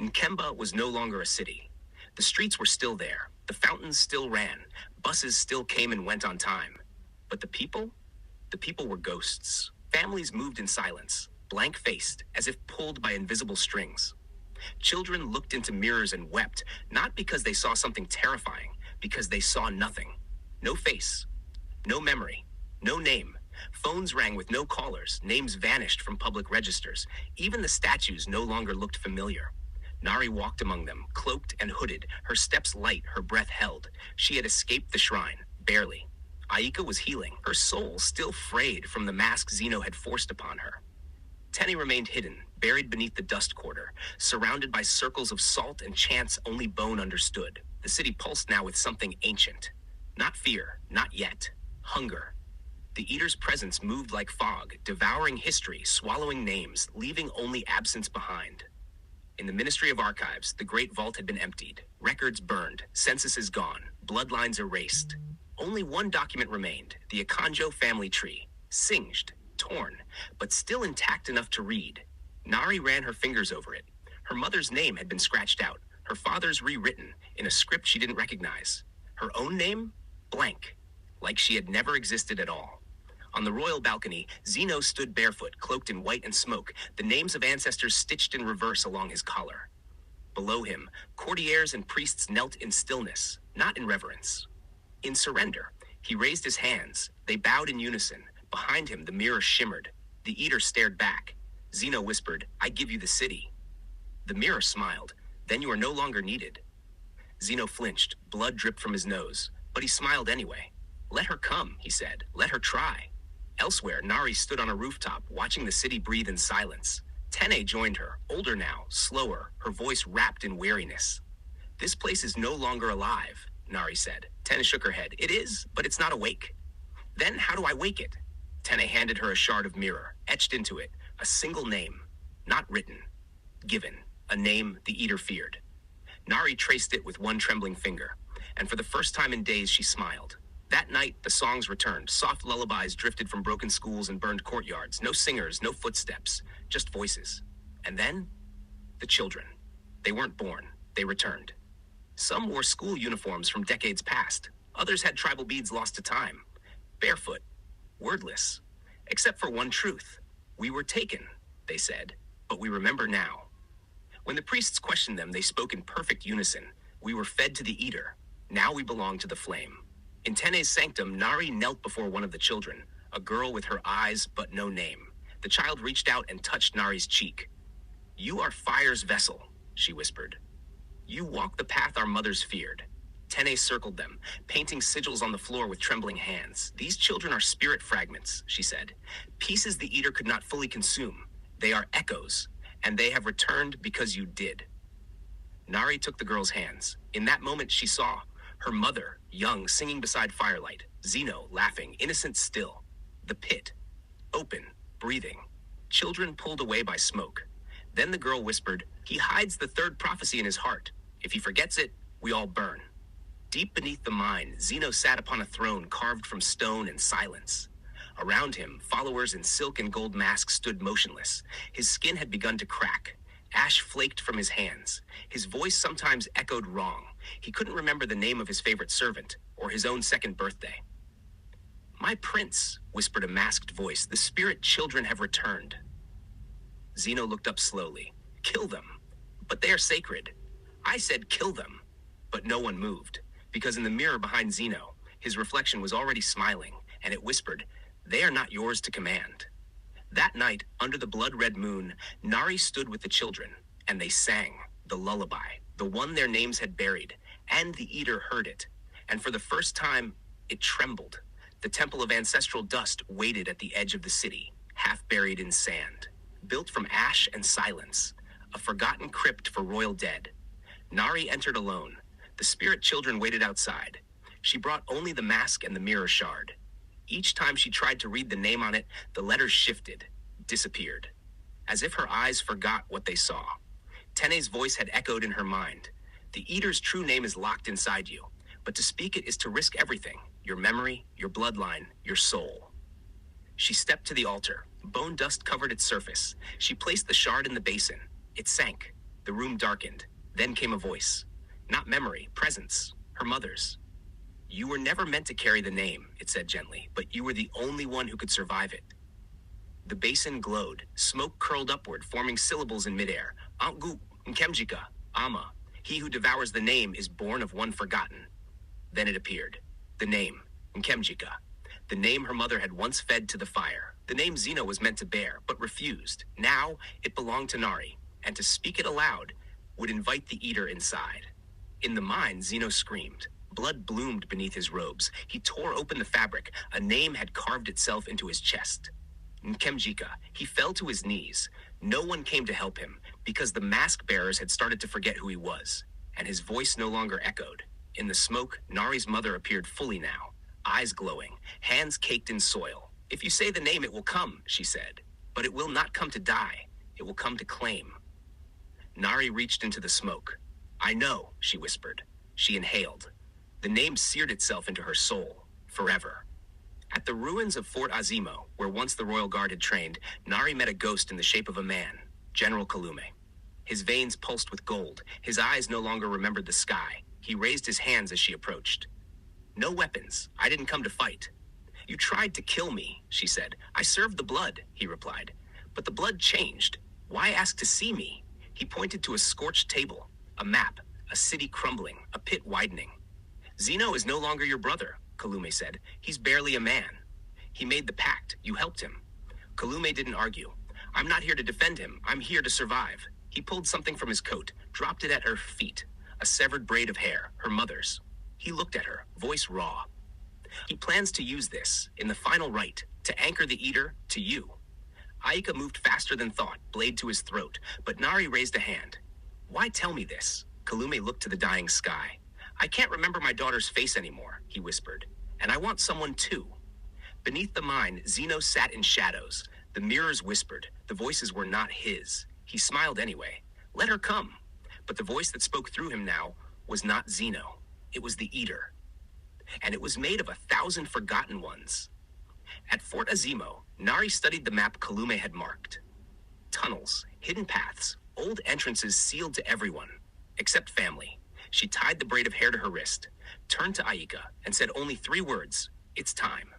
Nkemba was no longer a city. The streets were still there, the fountains still ran, buses still came and went on time. But the people? The people were ghosts. Families moved in silence, blank-faced, as if pulled by invisible strings. Children looked into mirrors and wept, not because they saw something terrifying, because they saw nothing. No face, no memory, no name. Phones rang with no callers, names vanished from public registers. Even the statues no longer looked familiar. Nari walked among them, cloaked and hooded, her steps light, her breath held. She had escaped the shrine, barely. Aika was healing, her soul still frayed from the mask Zino had forced upon her. Tenny remained hidden, buried beneath the dust quarter, surrounded by circles of salt and chants only bone understood. The city pulsed now with something ancient. Not fear, not yet. Hunger. The Eater's presence moved like fog, devouring history, swallowing names, leaving only absence behind. In the Ministry of Archives, the Great Vault had been emptied, records burned, censuses gone, bloodlines erased. Only one document remained, the Akanjo family tree, singed, torn, but still intact enough to read. Nari ran her fingers over it. Her mother's name had been scratched out, her father's rewritten, in a script she didn't recognize. Her own name? Blank, like she had never existed at all. On the royal balcony, Zino stood barefoot, cloaked in white and smoke, the names of ancestors stitched in reverse along his collar. Below him, courtiers and priests knelt in stillness, not in reverence. In surrender, he raised his hands. They bowed in unison. Behind him, the mirror shimmered. The Eater stared back. Zino whispered, "I give you the city." The mirror smiled. "Then you are no longer needed." Zino flinched. Blood dripped from his nose. But he smiled anyway. "Let her come," he said. "Let her try." Elsewhere, Nari stood on a rooftop, watching the city breathe in silence. Tene joined her, older now, slower, her voice wrapped in weariness. "This place is no longer alive," Nari said. Tene shook her head. "It is, but it's not awake." "Then how do I wake it?" Tene handed her a shard of mirror, etched into it, a single name, not written, given, a name the Eater feared. Nari traced it with one trembling finger, and for the first time in days she smiled. That night, the songs returned. Soft lullabies drifted from broken schools and burned courtyards. No singers, no footsteps, just voices. And then, the children. They weren't born. They returned. Some wore school uniforms from decades past. Others had tribal beads lost to time. Barefoot, wordless. Except for one truth. "We were taken," they said, "but we remember now." When the priests questioned them, they spoke in perfect unison. "We were fed to the Eater. Now we belong to the flame." In Tene's sanctum, Nari knelt before one of the children, a girl with her eyes but no name. The child reached out and touched Nari's cheek. "You are fire's vessel," she whispered. "You walk the path our mothers feared." Tene circled them, painting sigils on the floor with trembling hands. "These children are spirit fragments," she said. "Pieces the Eater could not fully consume. They are echoes, and they have returned because you did." Nari took the girl's hands. In that moment she saw her mother, young, singing beside firelight. Zino, laughing, innocent still. The pit, open, breathing. Children pulled away by smoke. Then the girl whispered, "He hides the third prophecy in his heart. If he forgets it, we all burn." Deep beneath the mine, Zino sat upon a throne carved from stone and silence. Around him, followers in silk and gold masks stood motionless. His skin had begun to crack. Ash flaked from his hands. His voice sometimes echoed wrong. He couldn't remember the name of his favorite servant, or his own second birthday. "My prince," whispered a masked voice, "the spirit children have returned." Zino looked up slowly. "Kill them. But they are sacred." "I said kill them." But no one moved, because in the mirror behind Zino, his reflection was already smiling, and it whispered, "They are not yours to command." That night, under the blood-red moon, Nari stood with the children, and they sang the lullaby, the one their names had buried, and the Eater heard it. And for the first time, it trembled. The temple of ancestral dust waited at the edge of the city, half buried in sand. Built from ash and silence, a forgotten crypt for royal dead. Nari entered alone. The spirit children waited outside. She brought only the mask and the mirror shard. Each time she tried to read the name on it, the letters shifted, disappeared, as if her eyes forgot what they saw. Tene's voice had echoed in her mind. "The Eater's true name is locked inside you, but to speak it is to risk everything, your memory, your bloodline, your soul." She stepped to the altar. Bone dust covered its surface. She placed the shard in the basin. It sank. The room darkened. Then came a voice. Not memory, presence. Her mother's. You were never meant to carry the name, it said gently, but you were the only one who could survive it. The basin glowed. Smoke curled upward, forming syllables in midair. Antgu, Nkemjika, Ama. He who devours the name is born of one forgotten. Then it appeared. The name, Nkemjika. The name her mother had once fed to the fire. The name Zino was meant to bear, but refused. Now it belonged to Nari, and to speak it aloud would invite the eater inside. In the mind, Zino screamed. Blood bloomed beneath his robes. He tore open the fabric. A name had carved itself into his chest. Nkemjika. He fell to his knees. No one came to help him, because the mask bearers had started to forget who he was, and his voice no longer echoed. In the smoke, Nari's mother appeared fully now, eyes glowing, hands caked in soil. If you say the name, it will come, she said. But it will not come to die. It will come to claim. Nari reached into the smoke. I know, she whispered. She inhaled. The name seared itself into her soul, forever. At the ruins of Fort Azimo, where once the royal guard had trained, Nari met a ghost in the shape of a man, General Kalume. His veins pulsed with gold. His eyes no longer remembered the sky. He raised his hands as she approached. No weapons. I didn't come to fight. You tried to kill me, she said. I served the blood, he replied. But the blood changed. Why ask to see me? He pointed to a scorched table, a map, a city crumbling, a pit widening. Zino is no longer your brother, Kalume said. He's barely a man. He made the pact. You helped him. Kalume didn't argue. I'm not here to defend him. I'm here to survive. He pulled something from his coat, dropped it at her feet. A severed braid of hair, her mother's. He looked at her, voice raw. He plans to use this, in the final rite, to anchor the eater to you. Aika moved faster than thought, blade to his throat, but Nari raised a hand. Why tell me this? Kalume looked to the dying sky. I can't remember my daughter's face anymore, he whispered. And I want someone too. Beneath the mine, Zino sat in shadows. The mirrors whispered. The voices were not his. He smiled anyway. Let her come. But the voice that spoke through him now was not Zino. It was the eater. And it was made of 1,000 forgotten ones. At Fort Azimo, Nari studied the map Kalume had marked. Tunnels, hidden paths, old entrances sealed to everyone, except family. She tied the braid of hair to her wrist, turned to Aika, and said only 3 words, it's time.